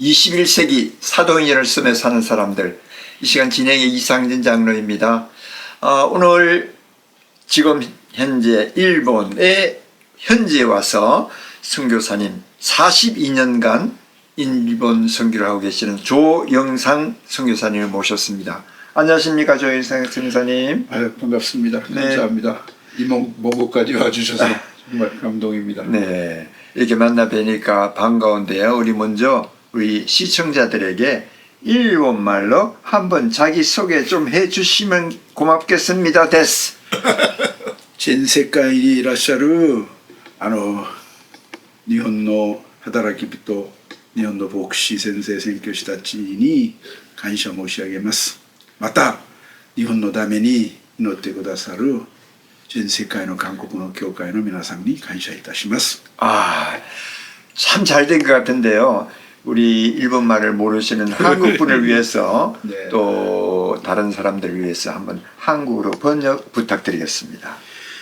21세기 사도인연을 쓰며 사는 사람들, 이 시간 진행의 이상진 장로입니다. 오늘 지금 현재 일본에 현지에 와서 선교사님 42년간 일본 선교를 하고 계시는 조영상 선교사님을 모셨습니다. 안녕하십니까, 조영상 선교사님. 반갑습니다. 감사합니다. 이 먼 곳까지 와주셔서 정말 감동입니다. 네, 이렇게 만나 뵈니까 반가운데요. 우리 먼저 우리 시청자들에게 일본말로 한번 자기소개 좀 해주시면 고맙겠습니다. 데스. 全世界にいらっしゃる日本の働き人、日本の牧師先生宣教師たちに感謝申し上げます。また日本のために祈ってくださる全世界の韓国の教会の皆さんに感謝いたします。참 잘 된 것 같은데요. 우리 일본말을 모르시는 한국분을 위해서 네. 또 다른 사람들을 위해서 한번 한국어로 번역 부탁드리겠습니다.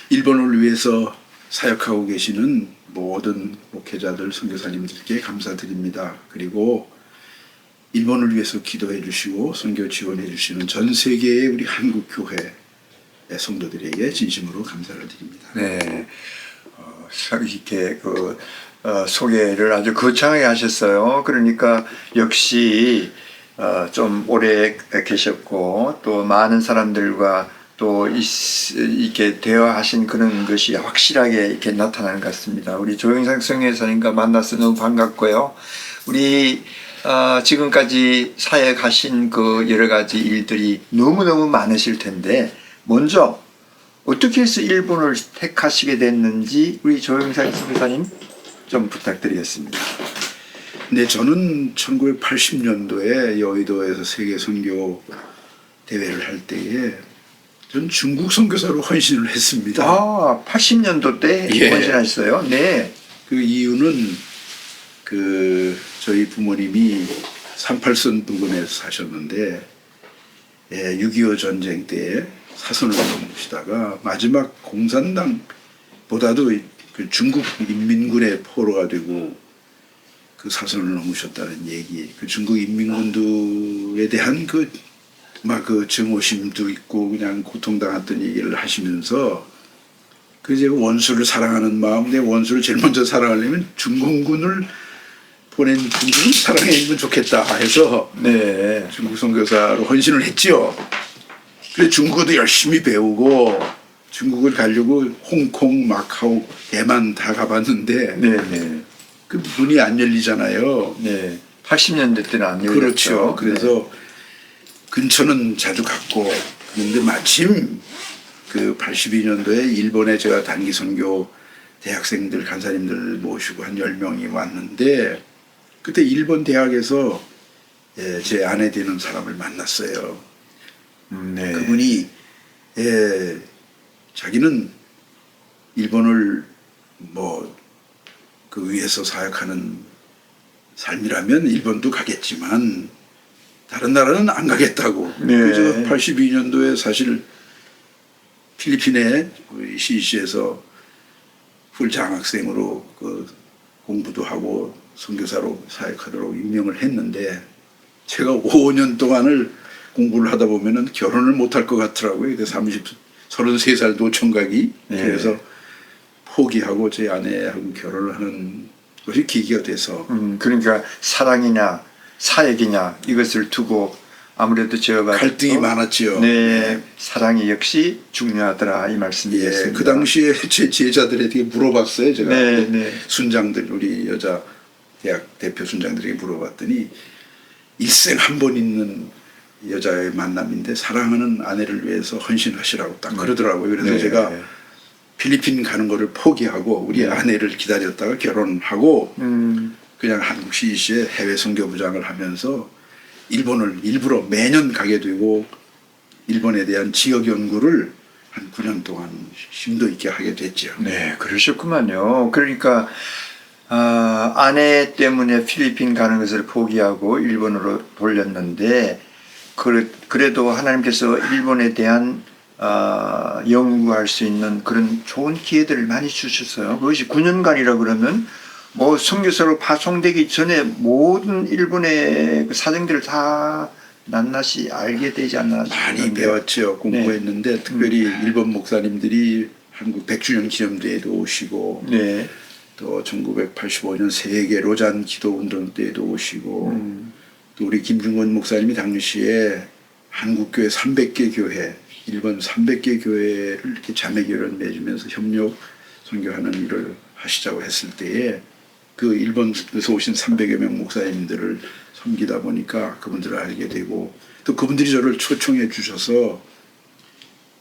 일본을 위해서 사역하고 계시는 모든 목회자들, 선교사님들께 감사드립니다. 그리고 일본을 위해서 기도해 주시고 선교 지원해 주시는 전 세계의 우리 한국 교회 성도들에게 진심으로 감사를 드립니다. 네, 이렇게 소개를 아주 거창하게 하셨어요. 그러니까 역시 좀 오래 계셨고 또 많은 사람들과 또 이렇게 대화하신 그런 것이 확실하게 이렇게 나타나는 것 같습니다. 우리 조영상 선교사님과 만나서 너무 반갑고요. 우리 지금까지 사역하신 그 여러 가지 일들이 너무너무 많으실 텐데 먼저 어떻게 해서 일본을 택하시게 됐는지 우리 조영상 선교사님 좀 부탁드리겠습니다. 네, 저는 1980년도에 여의도에서 세계 선교 대회를 할 때에 전 중국 선교사로 헌신을 했습니다. 80년도 때 예. 헌신하셨어요? 네. 그 이유는 저희 부모님이 38선 부근에 사셨는데 6.25 전쟁 때 사선을 넘으시다가 마지막 공산당보다도 그 중국 인민군의 포로가 되고 그 사선을 넘으셨다는 얘기, 그 중국 인민군들에 대한 그 증오심도 있고 그냥 고통당했던 얘기를 하시면서 제가 원수를 사랑하는 마음, 내 원수를 제일 먼저 사랑하려면 중공군을 보낸 중국을 사랑해주면 좋겠다 해서 네. 중국 선교사로 헌신을 했지요. 그래서 중국어도 열심히 배우고 중국을 가려고 홍콩, 마카오, 대만 다 가봤는데 네. 그 문이 안 열리잖아요. 네. 80년대 때는 안 열렸죠. 그렇죠. 그래서 근처는 자주 갔고 그런데 마침 그 82년도에 일본에 제가 단기 선교 대학생들 간사님들 모시고 한 10명이 왔는데 그때 일본 대학에서 제 아내 되는 사람을 만났어요. 네. 그분이 자기는 일본을 그 위에서 사역하는 삶이라면 일본도 가겠지만 다른 나라는 안 가겠다고. 네. 그래서 82년도에 사실 필리핀에 CC에서 풀 장학생으로 공부도 하고 선교사로 사역하도록 임명을 했는데 제가 5년 동안을 공부를 하다 보면은 결혼을 못할 것 같더라고요. 33살 노총각이. 네. 그래서 포기하고 제 아내하고 결혼을 하는 것이 계기가 돼서. 그러니까 사랑이냐 사역이냐 이것을 두고 아무래도 제가 갈등이 많았지요. 네, 사랑이 역시 중요하더라 이 말씀이었습니다. 그 당시에 제 제자들에게 물어봤어요. 제가 네. 순장들, 우리 여자 대학 대표 순장들에게 물어봤더니 일생 한 번 있는 여자의 만남인데 사랑하는 아내를 위해서 헌신하시라고 딱 그러더라고요. 그래서 네. 제가 필리핀 가는 거를 포기하고 우리 아내를 기다렸다가 결혼하고 그냥 한국 CC에 해외 선교부장을 하면서 일본을 일부러 매년 가게 되고 일본에 대한 지역 연구를 한 9년 동안 심도 있게 하게 됐죠. 네, 그러셨구만요. 그러니까 아내 때문에 필리핀 가는 것을 포기하고 일본으로 돌렸는데 그래도 하나님께서 일본에 대한 연구할 수 있는 그런 좋은 기회들을 많이 주셨어요. 그것이 9년간이라 그러면 뭐 선교사로 파송되기 전에 모든 일본의 그 사정들을 다 낱낱이 알게 되지 않나 많이 싶은데. 배웠죠. 공부했는데 특별히 일본 목사님들이 한국 100주년 기념대회도 오시고 네. 또 1985년 세계 로잔 기도운동 때에도 오시고 또 우리 김중건 목사님이 당시에 한국교회 300개 교회, 일본 300개 교회를 이렇게 자매교회를 맺으면서 협력 선교하는 일을 하시자고 했을 때에 그 일본에서 오신 300여 명 목사님들을 섬기다 보니까 그분들을 알게 되고 또 그분들이 저를 초청해 주셔서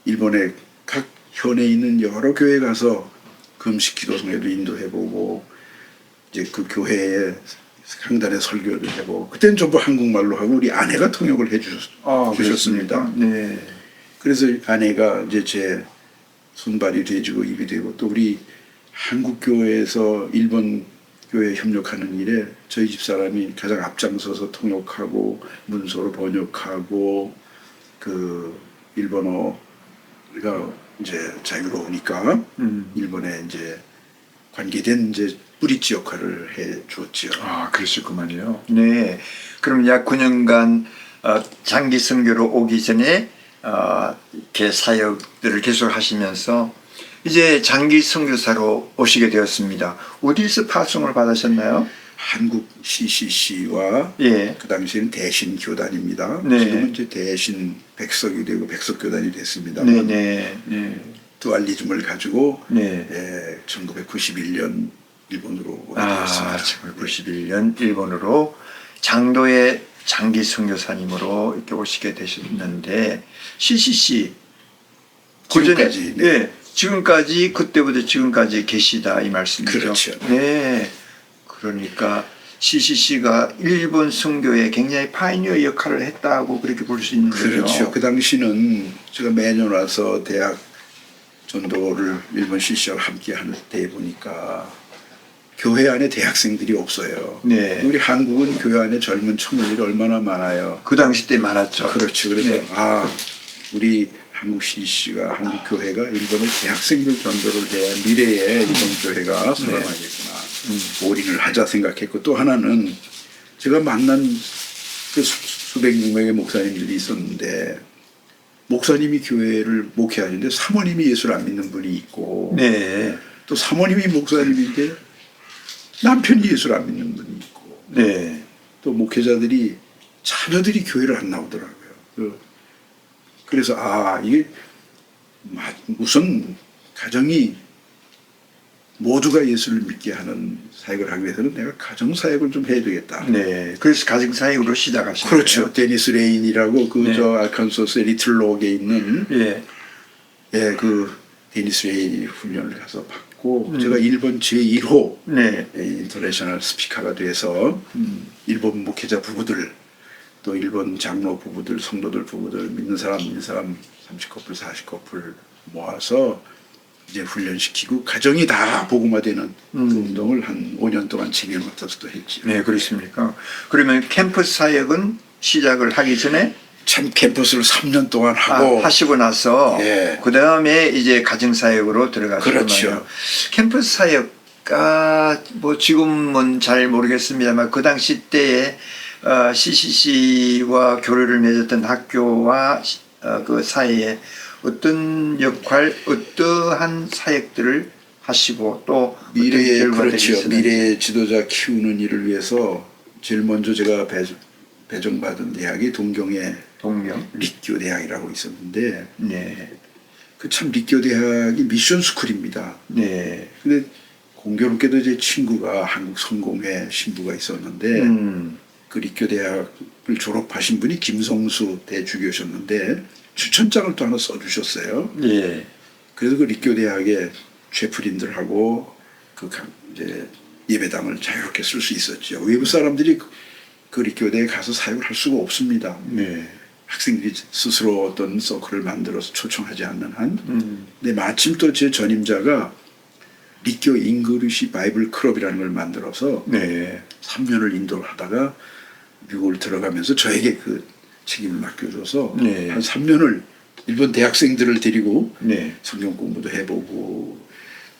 일본의 각 현에 있는 여러 교회에 가서 금식 기도 성회도 인도해보고 이제 그 교회에 강단에 설교를 해보고 그때는 전부 한국말로 하고 우리 아내가 통역을 해주셨습니다. 네. 그래서 아내가 이제 제 손발이 돼지고 입이 되고 또 우리 한국 교회에서 일본 교회 협력하는 일에 저희 집사람이 가장 앞장서서 통역하고 문서로 번역하고 그 일본어가 이제 자유로우니까 일본에 이제 관계된 이제 브릿지 역할을 해 주었죠. 아, 그러셨구만요. 네. 그럼 약 9년간 장기 선교로 오기 전에 이렇게 사역들을 계속 하시면서 이제 장기 선교사로 오시게 되었습니다. 어디서 파송을 받으셨나요? 한국 CCC와 예. 그 당시에는 대신 교단입니다. 네. 지금은 이제 대신 백석이 되고 백석 교단이 됐습니다. 네네. 네. 두알리즘을 가지고 네. 1991년 일본으로 오게 아, 되었습니다. 1991년 일본으로 장도의 장기 선교사님으로 이렇게 오시게 되셨는데 CCC 지금까지, 네. 네. 지금까지 그때부터 지금까지 계시다 이 말씀이죠. 그렇죠. 네. 그러니까 CCC가 일본 선교에 굉장히 파이니어 역할을 했다고 그렇게 볼 수 있는 거죠. 그렇죠. 그 당시는 제가 매년 와서 대학 전도를 일본 CCC와 함께 하는 때 보니까 교회 안에 대학생들이 없어요. 네. 우리 한국은 교회 안에 젊은 청년들이 얼마나 많아요. 그 당시 때 많았죠. 그렇죠. 그래서 네. 우리 한국 CCC가 한국 교회가 일본의 대학생들 전도를 해야 미래에 일본 교회가 살아나겠구나. 올인을 하자 생각했고 또 하나는 제가 만난 그 수백 명의 목사님들이 있었는데 목사님이 교회를 목회하는데 사모님이 예수를 안 믿는 분이 있고 네. 또 사모님이 목사님인데 남편이 예수를 안 믿는 분이 있고 네. 또 목회자들이 자녀들이 교회를 안 나오더라고요. 그래서 이게 우선 가정이 모두가 예수를 믿게 하는 사역을 하기 위해서는 내가 가정 사역을 좀 해야 되겠다. 네. 그래서 가정 사역으로 시작하신 그렇죠. 거예요. 데니스 레인이라고 네. 저 알칸소스의 리틀록에 있는 예. 그 데니스 레인이 훈련을 가서 받고 제가 일본 제1호 네. 인터내셔널 스피커가 돼서 일본 목회자 부부들 또 일본 장로 부부들 성도들 부부들 믿는 사람 30커플 40커플 모아서 이제 훈련시키고 가정이 다 복음화되는 그 운동을 한 5년 동안 책임을 맡아서 또 했죠. 네, 그렇습니까? 그러면 캠퍼스 사역은 시작을 하기 전에 참 캠퍼스를 3년 동안 하고 하시고 나서 예. 그 다음에 이제 가정 사역으로 들어가시고 그렇죠. 캠퍼스 사역가 뭐 지금은 잘 모르겠습니다만 그 당시 때에 CCC와 교류를 맺었던 학교와 그 사이에 어떤 역할, 어떠한 사역들을 하시고 또 미래의 어떤 결과들이 그렇죠. 있었는지. 미래의 지도자 키우는 일을 위해서 제일 먼저 제가 배정받은 대학이 동경의 동경.立教 대학이라고 있었는데 네. 그 참立教 대학이 미션 스쿨입니다. 네. 근데 공교롭게도 제 친구가 한국 성공회 신부가 있었는데 그立教 대학을 졸업하신 분이 김성수 대주교셨는데 추천장을 또 하나 써주셨어요. 예. 그래서 그立教 대학의 최프린들하고 그 이제 예배당을 자유롭게 쓸 수 있었죠. 외국 사람들이 그立教 대에 가서 사역을 할 수가 없습니다. 네. 학생들이 스스로 어떤 서클을 만들어서 초청하지 않는 한. 근데 마침 또 제 전임자가立教 잉글리시 바이블 클럽이라는 걸 만들어서 네. 3년을 인도를 하다가 미국을 들어가면서 저에게 그 책임을 맡겨줘서 네. 한 3년을 일본 대학생들을 데리고 네. 성경 공부도 해보고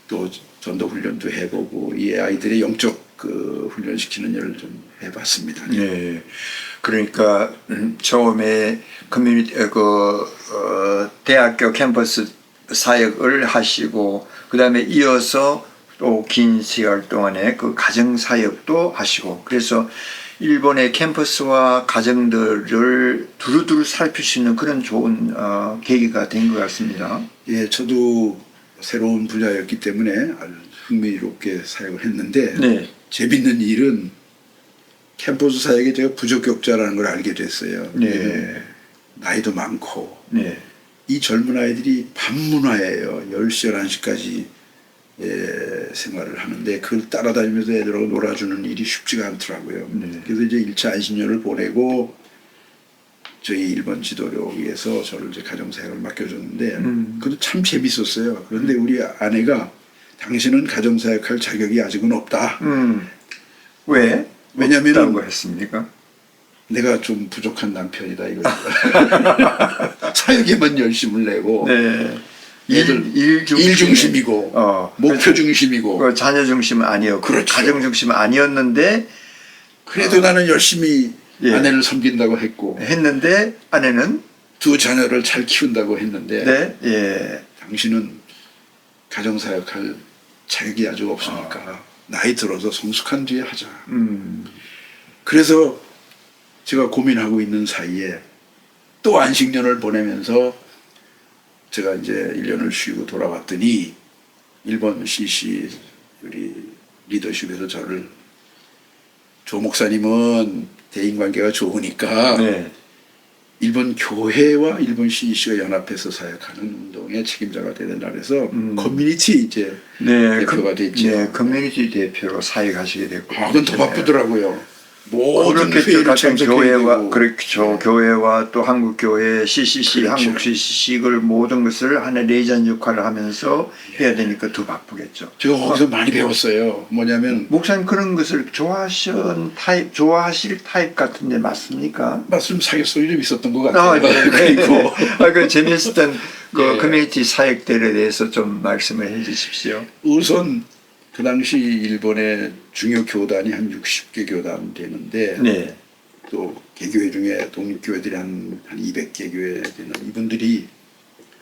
또 전도 훈련도 해보고 이 아이들의 영적 그 훈련시키는 일을 좀 해봤습니다. 네. 그러니까 처음에 커뮤니티 대학교 캠퍼스 사역을 하시고 그다음에 이어서 또 긴 시간 동안에 그 가정 사역도 하시고 그래서 일본의 캠퍼스와 가정들을 두루두루 살피시는 그런 좋은 계기가 된 것 같습니다. 예, 저도 새로운 분야였기 때문에 아주 흥미롭게 사역을 했는데 네. 재밌는 일은 캠퍼스 사역에 제가 부적격자라는 걸 알게 됐어요. 네. 나이도 많고 네. 이 젊은 아이들이 밤문화예요. 10시, 11시까지 생활을 하는데 그걸 따라다니면서 애들하고 놀아주는 일이 쉽지가 않더라고요. 네. 그래서 이제 1차 안식년을 보내고 저희 1번 지도력에서 저를 이제 가정사역을 맡겨줬는데 그것도 참 재밌었어요. 그런데 우리 아내가 당신은 가정사역할 자격이 아직은 없다. 왜? 왜냐면은 없다고 했습니까? 내가 좀 부족한 남편이다 이거. 사역에만 열심을 내고 네. 일 중심이고 목표 중심이고 그 자녀 중심은 아니었고 그렇죠. 가정 중심은 아니었는데 그래도 나는 열심히 예. 아내를 섬긴다고 했고 했는데 아내는 두 자녀를 잘 키운다고 했는데 네, 예. 당신은 가정사역할 자격이 아직 없으니까 나이 들어서 성숙한 뒤에 하자. 그래서 제가 고민하고 있는 사이에 또 안식년을 보내면서 제가 이제 1년을 쉬고 돌아왔더니 일본 CC 우리 리더십에서 저를 조 목사님은 대인관계가 좋으니까 네. 일본 교회와 일본 CC가 연합해서 사역하는 운동의 책임자가 되야 된다 그래서 커뮤니티 이제 대표가 됐죠. 네, 커뮤니티 대표로 사역하시게 됐고. 그건 더 바쁘더라고요. 모든 그렇게 회의를 같은 교회와 참석해야 되고. 그렇죠. 교회와 또 한국 교회 CCC, 그렇죠. 한국 CCC 을 모든 것을 하나의 레이전 역할을 하면서 해야 되니까 더 바쁘겠죠. 제가 거기서 많이 배웠어요. 뭐냐면 목사님 그런 것을 좋아하실 타입 같은데 맞습니까? 말씀 사교성이 좀 있었던 것 같아요. 네. 그리고 그 재미있었던 그 예. 커뮤니티 사역들에 대해서 좀 말씀을 해주십시오. 우선 그 당시 일본의 중요 교단이 한 60개 교단 되는데 네. 또 개교회 중에 독립교회들이 한 200개 교회 되는 이분들이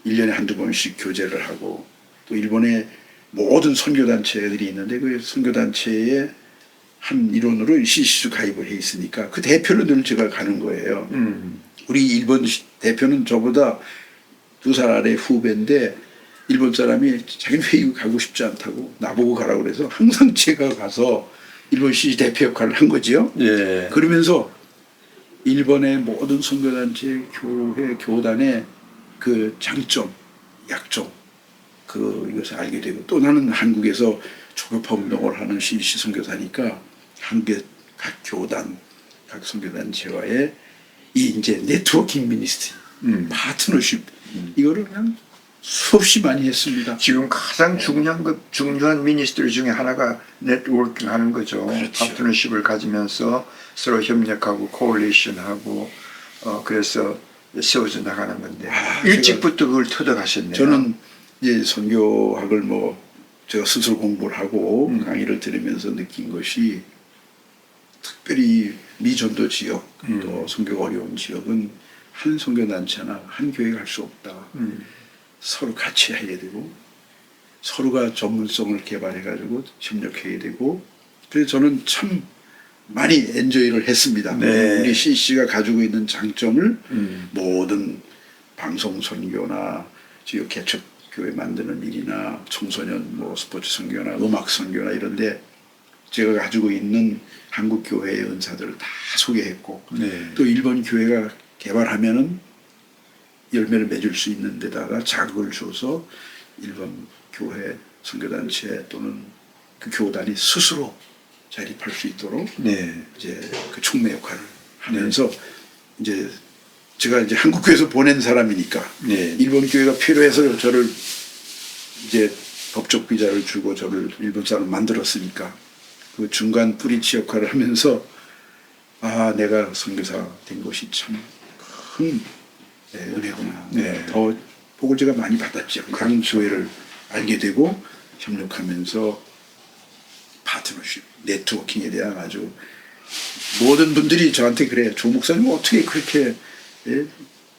1년에 한두 번씩 교제를 하고 또 일본의 모든 선교단체들이 있는데 그 선교단체의 한 일원으로 CC도 가입을 해 있으니까 그 대표로 늘 제가 가는 거예요. 우리 일본 대표는 저보다 2살 아래 후배인데 일본 사람이 자기는 회의 가고 싶지 않다고 나보고 가라고 그래서 항상 제가 가서 일본 CC 대표 역할을 한 거지요. 예. 그러면서 일본의 모든 선교단체, 교회, 교단의 그 장점, 약점 이것을 알게 되고 또 나는 한국에서 초교파 운동을 하는 CC 선교사니까 한국의 각 교단, 각 선교단체와의 이 이제 네트워킹 미니스트리, 파트너십 이거를 그냥 수없이 많이 했습니다. 지금 가장 중요한 미니스트리 중에 하나가 네트워킹 하는 거죠. 그렇죠. 파트너십을 가지면서 서로 협력하고 코올리션하고 그래서 세워져 나가는 건데 일찍부터 그걸 터득하셨네요. 저는 이제 선교학을 제가 스스로 공부를 하고 강의를 들으면서 느낀 것이 특별히 미전도 지역 또 선교가 어려운 지역은 한 선교단체나 한 교회가 할 수 없다. 서로 같이 해야 되고 서로가 전문성을 개발해가지고 협력해야 되고 그래서 저는 참 많이 엔조이를 했습니다. 네. 우리 CC가 가지고 있는 장점을 모든 방송 선교나 지역 개척 교회 만드는 일이나 청소년 스포츠 선교나 음악 선교나 이런데 제가 가지고 있는 한국 교회의 은사들을 다 소개했고 네. 또 일본 교회가 개발하면은 열매를 맺을 수 있는 데다가 자극을 줘서 일본 교회 선교단체 또는 그 교단이 스스로 자립할 수 있도록 네. 이제 그 촉매 역할을 하면서 이제 제가 이제 한국 교회에서 보낸 사람이니까 네. 일본 교회가 필요해서 저를 이제 법적 비자를 주고 저를 일본 사람을 만들었으니까 그 중간 뿌리치 역할을 하면서 내가 선교사 된 것이 참 큰 은혜구나. 네. 더 복을 제가 많이 받았죠. 강 교회를 알게 되고 협력하면서 파트너십, 네트워킹에 대한 아주 모든 분들이 저한테 그래요. 조 목사님 어떻게 그렇게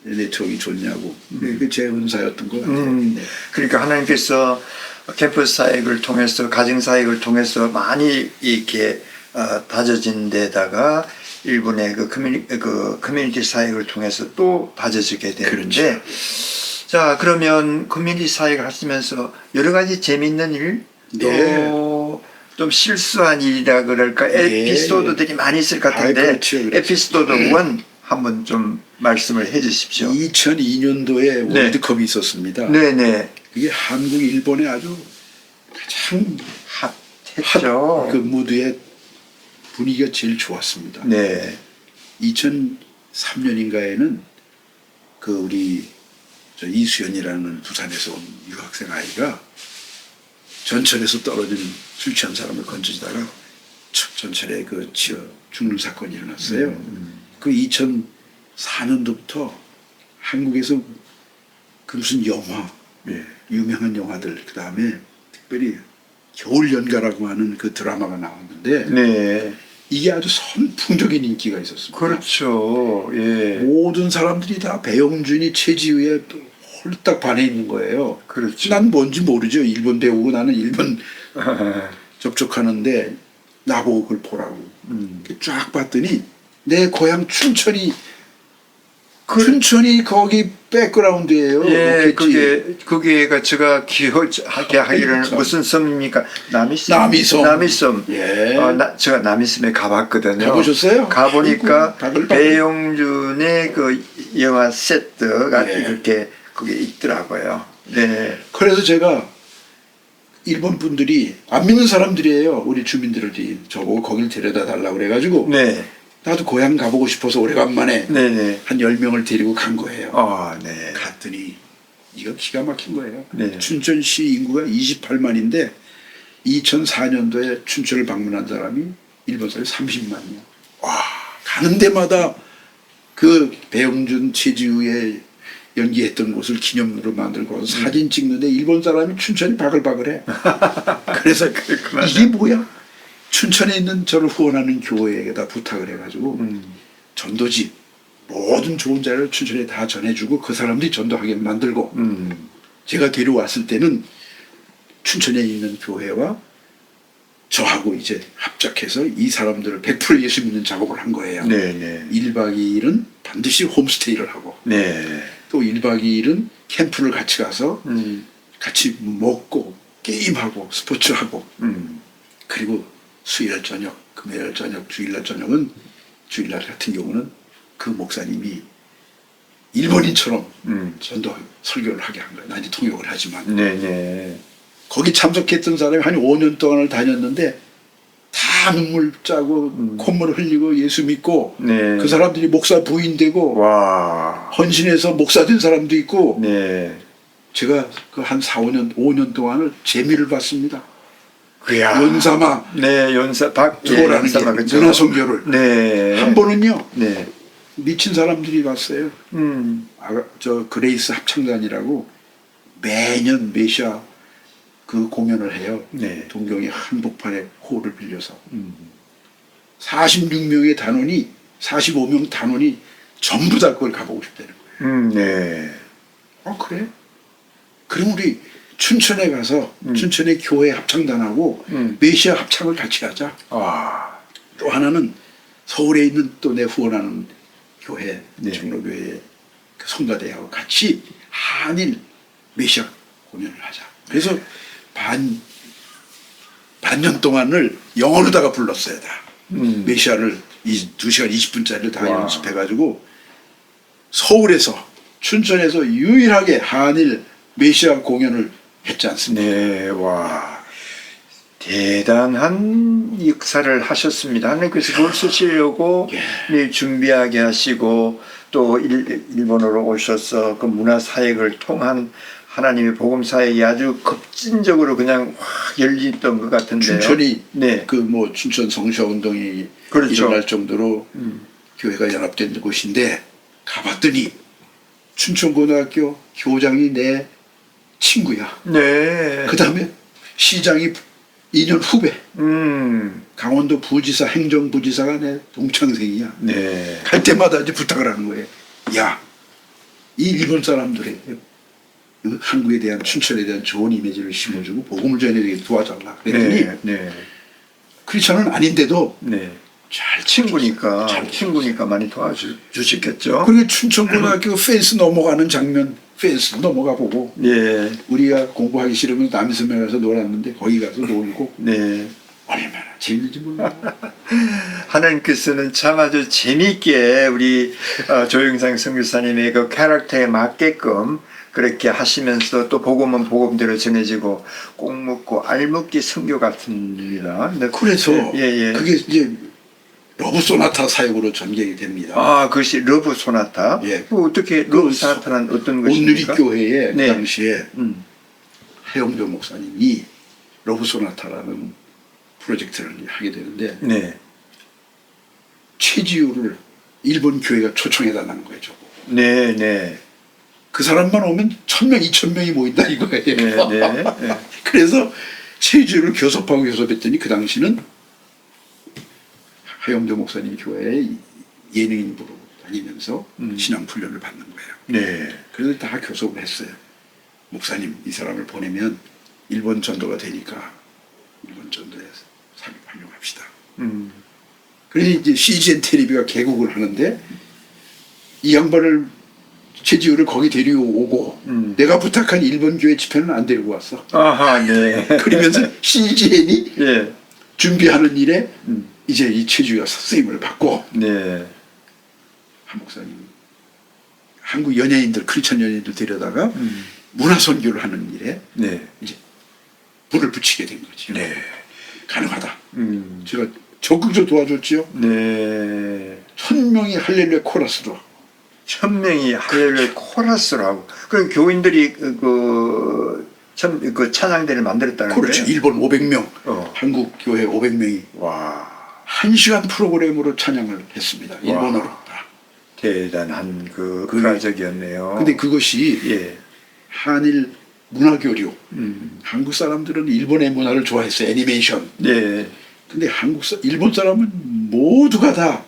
네트워크가 좋냐고. 그게 제 은사였던 것 같아요. 네. 그러니까 하나님께서 캠퍼스 사역을 통해서 가정 사역을 통해서 많이 이렇게 다져진 데다가 일본의 그 커뮤니티 사역을 통해서 또 다져지게 되는데 그렇죠. 자 그러면 커뮤니티 사역을 하시면서 여러 가지 재밌는 일 또 네. 좀 실수한 일이라 그럴까 네. 에피소드들이 많이 있을 것 같은데 그렇죠, 그렇죠. 에피소드 1 한번 좀 말씀을 해주십시오. 2002년도에 네. 월드컵이 있었습니다. 네네. 이게 한국, 일본의 아주 가장 핫했죠. 그 무드의 분위기가 제일 좋았습니다. 네. 2003년인가에는 그 우리 저 이수연이라는 부산에서 온 유학생 아이가 전철에서 떨어진 술 취한 사람을 건져지다가 전철에 그 치여 죽는 사건이 일어났어요. 그 2004년도부터 한국에서 그 무슨 영화, 유명한 영화들, 그 다음에 특별히 겨울 연가라고 하는 그 드라마가 나왔는데 네. 이게 아주 선풍적인 인기가 있었습니다. 그렇죠. 예. 모든 사람들이 다 배용준이 최지우에 홀딱 반해 있는 거예요. 그렇죠. 난 뭔지 모르죠. 일본 배우고 나는 일본 접촉하는데 나보고 그걸 보라고. 쫙 봤더니 내 고향 춘천이 춘천이 거기 백그라운드예요. 예, 로켓지. 그게가 제가 기억하게 하기로는 참. 무슨 섬입니까? 남이섬. 남이섬. 남이섬. 예. 제가 남이섬에 가봤거든요. 가보셨어요? 가보니까 아이고, 바글바글. 배용준의 그 영화 세트가 예. 이렇게 거기에 있더라고요. 네. 그래서 제가 일본 분들이 안 믿는 사람들이에요. 우리 주민들이 저보고 거길 데려다 달라고 그래가지고 네. 나도 고향 가보고 싶어서 오래간만에 네네. 한 10명을 데리고 간 거예요. 네. 갔더니 이거 기가 막힌 거예요. 네. 춘천시 인구가 28만인데 2004년도에 춘천을 방문한 사람이 일본 사람이 30만이야. 와, 가는 데마다 그 배용준, 최지우의 연기했던 곳을 기념으로 만들고 와서 사진 찍는데 일본 사람이 춘천이 바글바글해. 그래서 그렇구나. 이게 뭐야? 춘천에 있는 저를 후원하는 교회에다 부탁을 해가지고 전도지 모든 좋은 자를 춘천에 다 전해주고 그 사람들이 전도하게 만들고 제가 데려왔을 때는 춘천에 있는 교회와 저하고 이제 합작해서 이 사람들을 100% 예수 믿는 작업을 한 거예요. 네네. 1박 2일은 반드시 홈스테이를 하고 네. 또 1박 2일은 캠프를 같이 가서 같이 먹고 게임하고 스포츠하고 그리고 수요일 저녁, 금요일 저녁, 주일날 저녁은 주일날 같은 경우는 그 목사님이 일본인처럼 전도 설교를 하게 한 거예요. 난 이제 통역을 하지만 네네. 거기 참석했던 사람이 한 5년 동안을 다녔는데 다 눈물 짜고 콧물 흘리고 예수 믿고 네. 그 사람들이 목사 부인 되고 와. 헌신해서 목사 된 사람도 있고 네. 제가 그 한 4, 5년, 5년 동안을 재미를 봤습니다. 그야. 연사마 네, 투어라는 게 그렇죠. 문화 선교를 네. 한 번은요 네. 미친 사람들이 왔어요. 저 그레이스 합창단이라고 매년 메시아 그 공연을 해요. 네. 동경의 한복판에 홀을 빌려서 46명의 단원이 45명 단원이 전부 다 그걸 가보고 싶다는 거예요. 네. 그래? 그럼 우리 춘천에 가서 춘천의 교회 합창단하고 메시아 합창을 같이 하자. 아. 또 하나는 서울에 있는 또 내 후원하는 교회, 네. 종로교회 그 성가대하고 같이 한일 메시아 공연을 하자. 그래서 반년 동안을 영어로다가 불렀어요. 다. 메시아를 2시간 20분짜리를 다 와. 연습해가지고 서울에서 춘천에서 유일하게 한일 메시아 공연을 했지 않습니까? 네, 와. 대단한 역사를 하셨습니다. 하나님께서 그걸 쓰시려고 네, 준비하게 하시고 또 일본으로 오셔서 그 문화 사역을 통한 하나님의 복음 사역이 아주 급진적으로 그냥 확 열렸던 것 같은데요. 춘천이 네. 그 뭐 춘천 성시화 운동이 그렇죠. 일어날 정도로 교회가 연합된 곳인데 가봤더니 춘천고등학교 교장이 내 친구야. 네. 그 다음에 시장이 2년 후배 음. 강원도 부지사 행정부지사가 내 동창생이야. 네. 갈 때마다 이제 부탁을 하는 거예요. 야, 이 일본 사람들의 한국에 대한 춘천에 대한 좋은 이미지를 심어주고 복음을 전해야 되게 도와달라. 그랬더니 네. 네. 크리스천은 아닌데도 네. 잘 친구니까 잘 친구니까 많이 도와주시겠죠. 그리고 춘천고등학교 펜스 넘어가는 장면 펜스 넘어가 보고 네. 우리가 공부하기 싫으면 남섬에 가서 놀았는데 거기 가서 놀고 네. 얼마나 재밌는지 몰라. 하나님께서는 참 아주 재미있게 우리 조영상 선교사님의 그 캐릭터에 맞게끔 그렇게 하시면서 또 복음은 복음대로 전해지고 꼭 묻고 알 묻기 선교 같습니다. 그래서 예. 그게 이제 러브 소나타 사역으로 전개가 됩니다. 아, 그것이 러브 소나타. 예. 그 어떻게 러브 소나타는 어떤 것입니까? 온누리교회에 네. 그 당시에 음. 해영조 목사님이 러브 소나타라는 프로젝트를 하게 되는데 네. 최지우를 일본 교회가 초청해달라는 거예요. 저거. 네, 네. 그 사람만 오면 1000명, 2000명이 모인다 이거예요. 네. 그래서 최지우를 교섭하고 교섭했더니 그 당시는 하영조 목사님 교회에 예능인부로 다니면서 신앙훈련을 받는 거예요. 네. 그래서 다 교섭을 했어요. 목사님 이 사람을 보내면 일본 전도가 되니까 일본 전도에 활용합시다. 그래서 이제 CGN 텔레비가 개국을 하는데 이 양반을 최지우를 거기 데리고 오고 내가 부탁한 일본 교회 집회는 안 데리고 왔어. 아하, 네. 그러면서 CGN이 예. 준비하는 일에 이제 이 최지우가 선생님을 받고 네. 한 목사님 한국 연예인들 크리스천 연예인들 데려다가 문화 선교를 하는 일에 네. 이제 불을 붙이게 된 거죠. 네. 가능하다. 제가 적극적으로 도와줬지요. 네. 1000명이 할렐루야 코러스로 1000명이 할렐루야 코러스를 하고 그럼 교인들이 그 찬양대를 만들었다는 그렇죠. 거예요? 일본 500명, 어. 한국 교회 500명이 와. 1시간 프로그램으로 찬양을 했습니다. 일본어로. 대단한 그 가족이었네요. 근데 그것이 예. 한일 문화교류. 한국 사람들은 일본의 문화를 좋아했어요. 애니메이션. 네. 근데 일본 사람은 모두가 다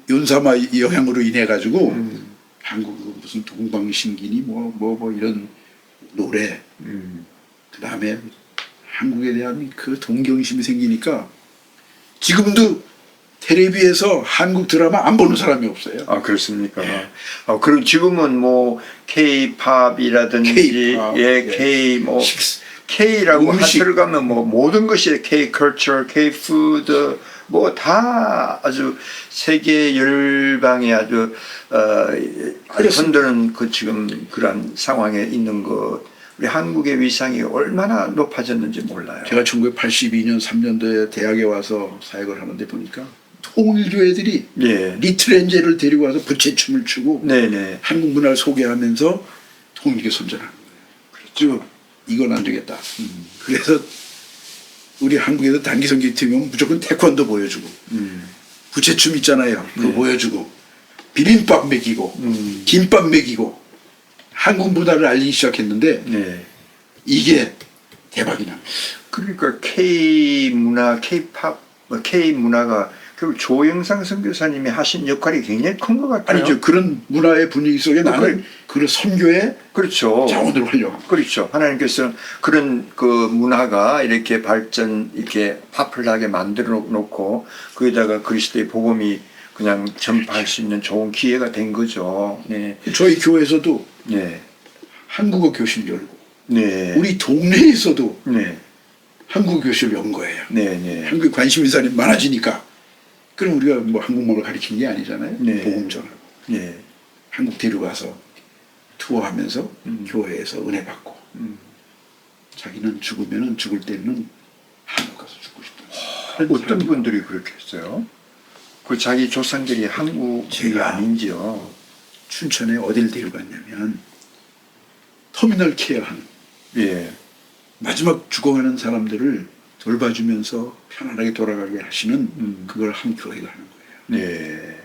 윤사마 영향으로 인해 가지고 한국 무슨 동방신기니 뭐 이런 노래 그 다음에 한국에 대한 그 동경심이 생기니까 지금도 텔레비에서 한국 드라마 안 보는 사람이 없어요. 아, 그렇습니까? 예. 그럼 지금은 뭐 K-팝이라든지 K-pop, 예, 예. K 뭐 식스, K라고 음식. 들어가면 뭐 모든 것이 K-culture, K-food 뭐 다 아주 세계 열방에 아주 흔드는 그 지금 그런 상황에 있는 것 우리 한국의 위상이 얼마나 높아졌는지 몰라요. 제가 1982년 3년도에 대학에 와서 사역을 하는데 보니까 통일교회들이 예. 리틀엔젤을 데리고 와서 부채춤을 추고 네네. 한국 문화를 소개하면서 통일교 선전하는 거예요. 그렇죠. 이건 안 되겠다. 그래서 우리 한국에서 단기성교 팀은 무조건 태권도 보여주고 부채춤 있잖아요. 그거 보여주고 비빔밥 먹이고 김밥 먹이고 한국 문화를 알리기 시작했는데 네. 이게 대박이 납니다. 그러니까 K 문화, K-팝, K 문화가 결국 조영상 선교사님이 하신 역할이 굉장히 큰 것 같아요. 아니죠. 그런 문화의 분위기 속에 나는 그런 선교의 그렇죠. 자원을 활용. 그렇죠. 하나님께서는 그런 그 문화가 이렇게 이렇게 파플하게 만들어 놓고 거기다가 그리스도의 복음이 그냥 전파할 수 있는 좋은 기회가 된 거죠. 네. 저희 교회에서도 네. 한국어 교실 열고 네. 우리 동네에서도 네. 한국어 교실 연 거예요. 네. 네. 한국에 관심 있는 사람이 많아지니까 그럼 우리가 뭐 한국말을 가르치는 게 아니잖아요. 네. 복음 전하고 네. 한국 데려가서 투어하면서 교회에서 은혜 받고 자기는 죽으면은 죽을 때는 한국 가서 죽고 싶다. 어떤 분들이 그렇게 했어요? 그 자기 조상들이 한국이 제가 아닌지요. 춘천에 어딜 데려갔냐면 터미널 케어하는 예. 마지막 죽어가는 사람들을 돌봐주면서 편안하게 돌아가게 하시는 그걸 한 교회가 하는 거예요. 네.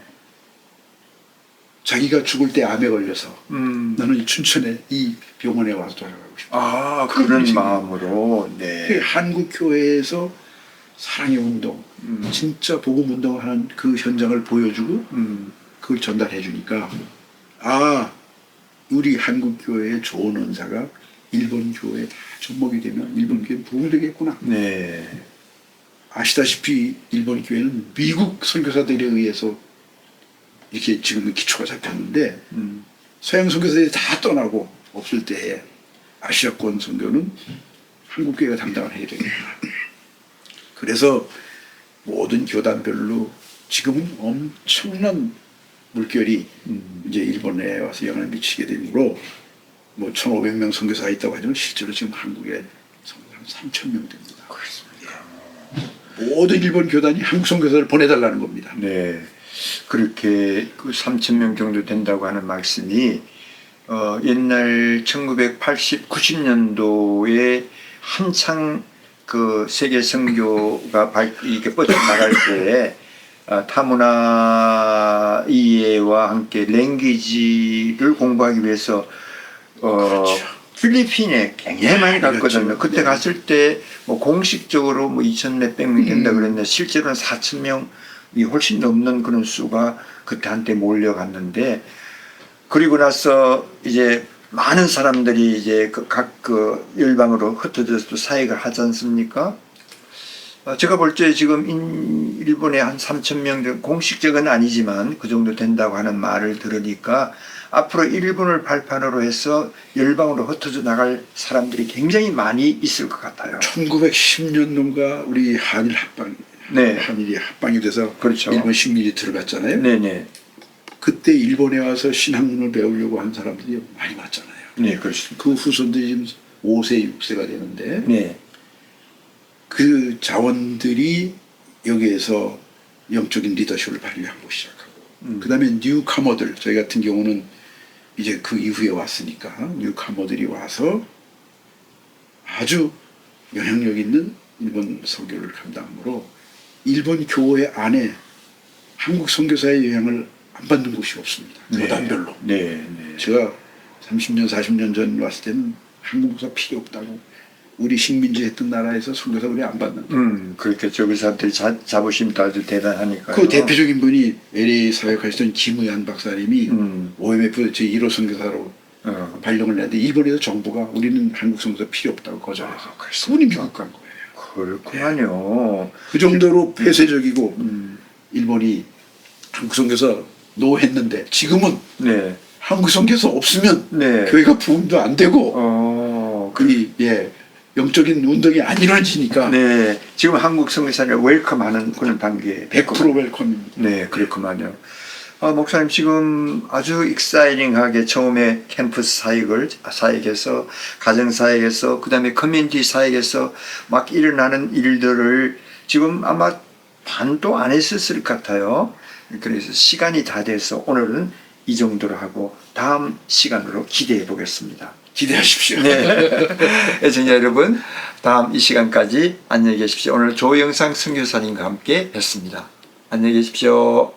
자기가 죽을 때 암에 걸려서 나는 이 춘천에 이 병원에 와서 돌아가고 싶다. 아, 그런 그런 의식이 마음으로. 네. 한국 교회에서 사랑의 운동, 진짜 복음 운동하는 그 현장을 보여주고 그걸 전달해 주니까 아, 우리 한국 교회의 좋은 은사가 일본 교회에 다 접목이 되면 일본 교회는 부흥되겠구나. 네. 아시다시피 일본 교회는 미국 선교사들에 의해서 이렇게 지금 기초가 잡혔는데 서양 선교사들이 다 떠나고 없을 때에 아시아권 선교는 한국 교회가 담당을 해야 되겠구나. 그래서 모든 교단별로 지금은 엄청난 물결이 이제 일본에 와서 영향을 미치게 되므로 뭐 1,500명 선교사가 있다고 하지만 실제로 지금 한국에 한 3,000명 됩니다. 그렇습니까? 모든 일본 교단이 한국 선교사를 보내달라는 겁니다. 네. 그렇게 그 3,000명 정도 된다고 하는 말씀이 옛날 1980, 90년도에 한창 그 세계 선교가 이렇게 뻗어나갈 때에 타문화 이해와 함께 랭귀지를 공부하기 위해서 그렇죠. 필리핀에 굉장히 많이 갔거든요. 그렇죠. 그때 네. 갔을 때 뭐 공식적으로 뭐 2,000 몇백 명 된다 그랬는데 실제로는 4,000명이 훨씬 넘는 그런 수가 그때 한때 몰려갔는데 그리고 나서 이제 많은 사람들이 이제 각 열방으로 흩어져서 사역을 하지 않습니까? 제가 볼 때 지금 일본에 한 3,000명 공식적은 아니지만 그 정도 된다고 하는 말을 들으니까 앞으로 일본을 발판으로 해서 열방으로 흩어져 나갈 사람들이 굉장히 많이 있을 것 같아요. 1910년도인가 우리 한일 합방, 네. 한일이 합방이 돼서 그렇죠. 일본 식민지 들어갔잖아요. 네네. 그때 일본에 와서 신학문을 배우려고 한 사람들이 많이 왔잖아요. 네, 그렇습니다. 그 후손들이 지금 5세, 6세가 되는데 네. 그 자원들이 여기에서 영적인 리더십을 발휘하고 시작하고 그 다음에 뉴카머들, 저희 같은 경우는 이제 그 이후에 왔으니까 뉴카머들이 와서 아주 영향력 있는 일본 선교를 감당함으로 일본 교회 안에 한국 선교사의 영향을 안 받는 곳이 없습니다. 교단별로. 네. 네. 제가 30년, 40년 전 왔을 때는 한국 교사 필요 없다고 우리 식민지 했던 나라에서 선교사 우리 안 받는다. 그렇겠죠. 그 사람들이 자부심도 아주 대단하니까요. 그 대표적인 분이 LA 사역하시던 김의한 박사님이 OMF 제 1호 선교사로 발령을 냈는데 일본에서 정부가 우리는 한국 선교사 필요 없다고 거절해서 그분이 미국 간 거예요. 그렇구만요. 그 정도로 폐쇄적이고 일본이 한국 선교사 노했는데 지금은 네. 한국 선교사 없으면 네. 교회가 부흥도 안 되고 영적인 운동이 안 일어나지니까 네. 지금 한국 선교사를 웰컴하는 그런 단계에 100% 웰컴입니다. 네, 그렇구만요. 목사님 지금 아주 익사이팅하게 처음에 캠퍼스 사역에서 가정 사역에서 그다음에 커뮤니티 사역에서 막 일어나는 일들을 지금 아마 반도 안 했었을 것 같아요. 그래서 시간이 다 돼서 오늘은 이 정도로 하고 다음 시간으로 기대해 보겠습니다. 기대하십시오. 네. 애청자 여러분, 다음 이 시간까지 안녕히 계십시오. 오늘 조영상 선교사님과 함께 했습니다. 안녕히 계십시오.